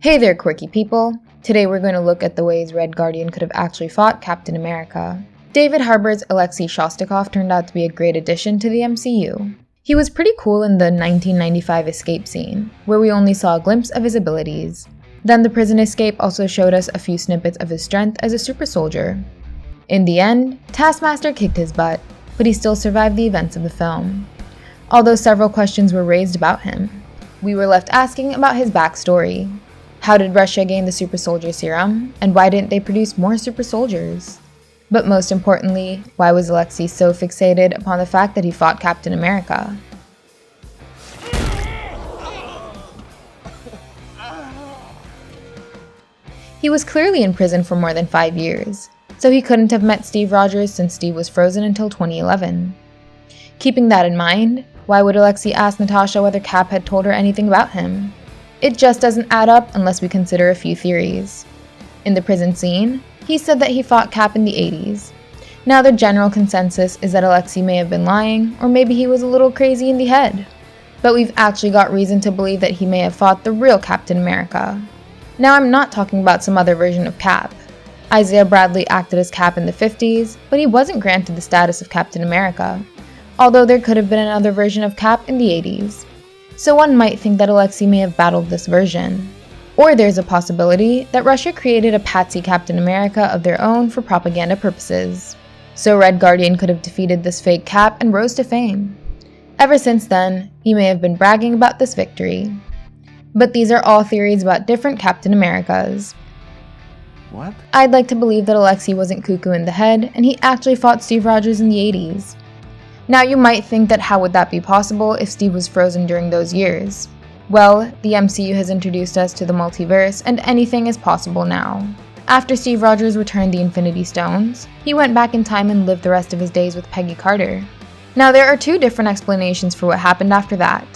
Hey there, quirky people! Today we're going to look at the ways Red Guardian could have actually fought Captain America. David Harbour's Alexei Shostakov turned out to be a great addition to the MCU. He was pretty cool in the 1995 escape scene, where we only saw a glimpse of his abilities. Then the prison escape also showed us a few snippets of his strength as a super soldier. In the end, Taskmaster kicked his butt, but he still survived the events of the film. Although several questions were raised about him, we were left asking about his backstory. How did Russia gain the super soldier serum, and why didn't they produce more super soldiers? But most importantly, why was Alexei so fixated upon the fact that he fought Captain America? He was clearly in prison for more than 5 years, so he couldn't have met Steve Rogers since Steve was frozen until 2011. Keeping that in mind, why would Alexei ask Natasha whether Cap had told her anything about him? It just doesn't add up unless we consider a few theories. In the prison scene, he said that he fought Cap in the 80s. Now the general consensus is that Alexei may have been lying, or maybe he was a little crazy in the head. But we've actually got reason to believe that he may have fought the real Captain America. Now I'm not talking about some other version of Cap. Isaiah Bradley acted as Cap in the 50s, but he wasn't granted the status of Captain America, although there could have been another version of Cap in the 80s. So one might think that Alexei may have battled this version. Or there's a possibility that Russia created a patsy Captain America of their own for propaganda purposes. So Red Guardian could have defeated this fake Cap and rose to fame. Ever since then, he may have been bragging about this victory. But these are all theories about different Captain Americas. What? I'd like to believe that Alexei wasn't cuckoo in the head, and he actually fought Steve Rogers in the 80s. Now you might think that how would that be possible if Steve was frozen during those years? Well, the MCU has introduced us to the multiverse, and anything is possible now. After Steve Rogers returned the Infinity Stones, he went back in time and lived the rest of his days with Peggy Carter. Now there are two different explanations for what happened after that.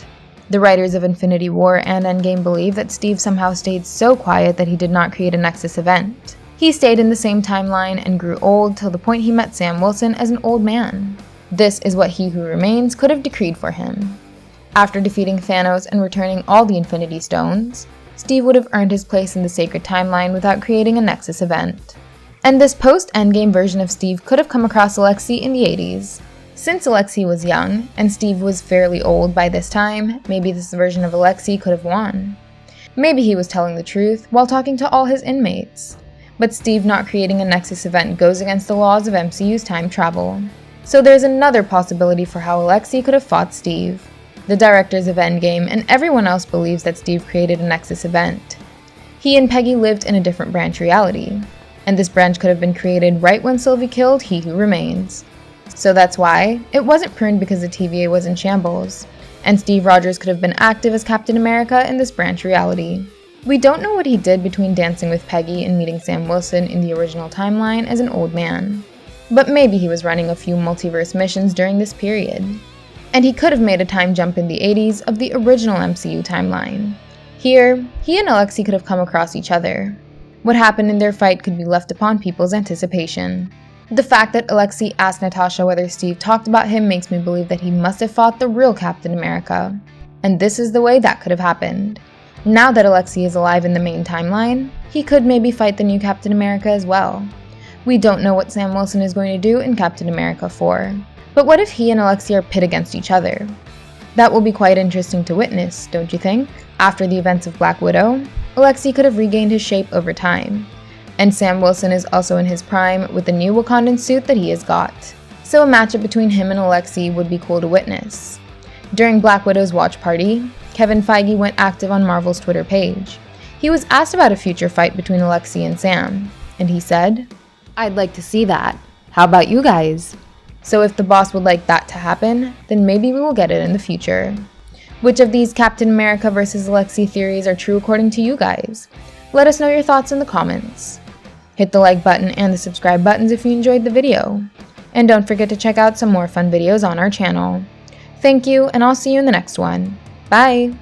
The writers of Infinity War and Endgame believe that Steve somehow stayed so quiet that he did not create a Nexus event. He stayed in the same timeline and grew old till the point he met Sam Wilson as an old man. This is what He Who Remains could have decreed for him. After defeating Thanos and returning all the Infinity Stones, Steve would have earned his place in the sacred timeline without creating a Nexus event. And this post-Endgame version of Steve could have come across Alexei in the 80s. Since Alexei was young, and Steve was fairly old by this time, maybe this version of Alexei could have won. Maybe he was telling the truth while talking to all his inmates. But Steve not creating a Nexus event goes against the laws of MCU's time travel. So there's another possibility for how Alexei could have fought Steve. The directors of Endgame and everyone else believes that Steve created a Nexus event. He and Peggy lived in a different branch reality, and this branch could have been created right when Sylvie killed He Who Remains. So that's why it wasn't pruned because the TVA was in shambles, and Steve Rogers could have been active as Captain America in this branch reality. We don't know what he did between dancing with Peggy and meeting Sam Wilson in the original timeline as an old man, but maybe he was running a few multiverse missions during this period. And he could have made a time jump in the 80s of the original MCU timeline. Here, he and Alexei could have come across each other. What happened in their fight could be left upon people's anticipation. The fact that Alexei asked Natasha whether Steve talked about him makes me believe that he must have fought the real Captain America. And this is the way that could have happened. Now that Alexei is alive in the main timeline, he could maybe fight the new Captain America as well. We don't know what Sam Wilson is going to do in Captain America 4. But what if he and Alexei are pit against each other? That will be quite interesting to witness, don't you think? After the events of Black Widow, Alexei could have regained his shape over time. And Sam Wilson is also in his prime with the new Wakandan suit that he has got. So a matchup between him and Alexei would be cool to witness. During Black Widow's watch party, Kevin Feige went active on Marvel's Twitter page. He was asked about a future fight between Alexei and Sam, and he said, "I'd like to see that. How about you guys?" So if the boss would like that to happen, then maybe we will get it in the future. Which of these Captain America vs. Alexei theories are true according to you guys? Let us know your thoughts in the comments. Hit the like button and the subscribe buttons if you enjoyed the video. And don't forget to check out some more fun videos on our channel. Thank you, and I'll see you in the next one. Bye!